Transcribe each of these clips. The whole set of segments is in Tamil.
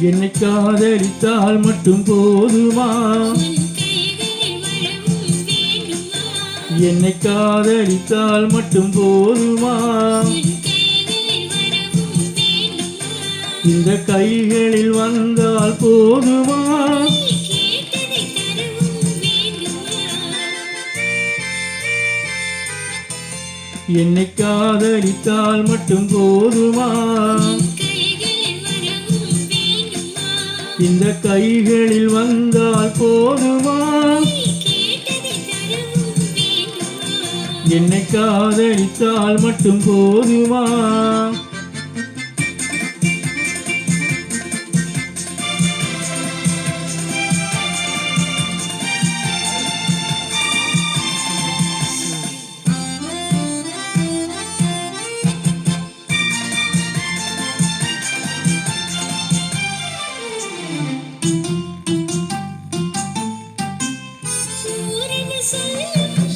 என்னை காதலித்தால் மட்டும் போதுமா? என்னை காதலித்தால் மட்டும் போதுமா? இந்த கைகளில் வந்தால் போதுமா? என்னை காதலித்தால் மட்டும் போதுமா? இந்த கைகளில் வந்தால் போதுமா? என்னை காதலித்தால் மட்டும் போதுமா?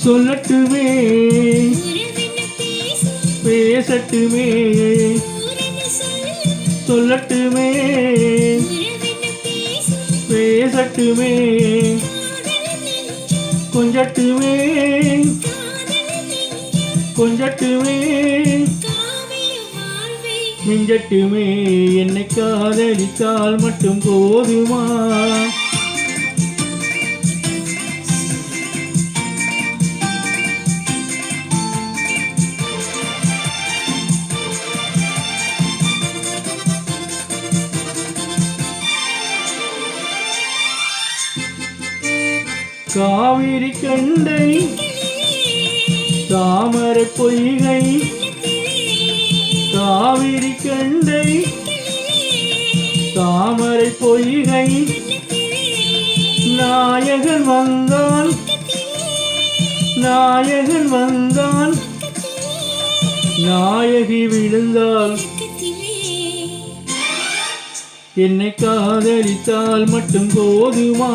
சொல்லட்டுமே பேசட்டுமே, சொல்லட்டுமே பேசட்டுமே, கொஞ்சட்டுமே கொஞ்சட்டுமே மிஞ்சட்டுமே. என்னை காதலித்தால் மட்டும் போதுமா? காவிரி கண்டை தாமரை பொய்கை, காவிரி கண்டை தாமரை பொய்கை, நாயகன் வந்தான் நாயகன் வந்தான், நாயகி விழுந்தாள். என்னை காதலித்தால் மட்டும் போதுமா?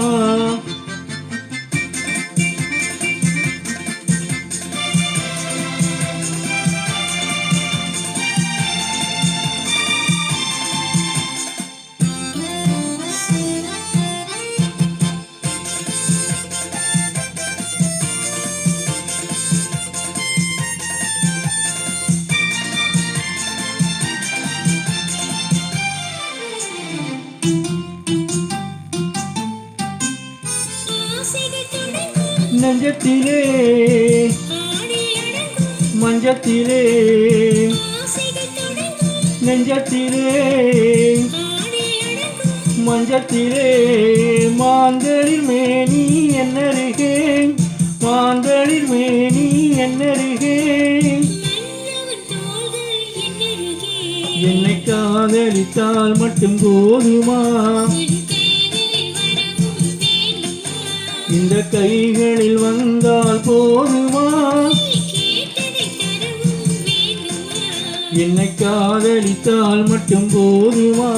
நெஞ்சத்திலே மஞ்சத்திலே, நெஞ்சத்திலே மஞ்சத்திலே, மாந்தளிர் மேனி என்னருகே, மாந்தளிர் மேனி என்னருகே. என்னை காதலித்தால் மட்டும் போதுமா? இந்த கைகளில் வந்தால் போதுமா? என்னை காதலித்தால் மட்டும் போதுமா?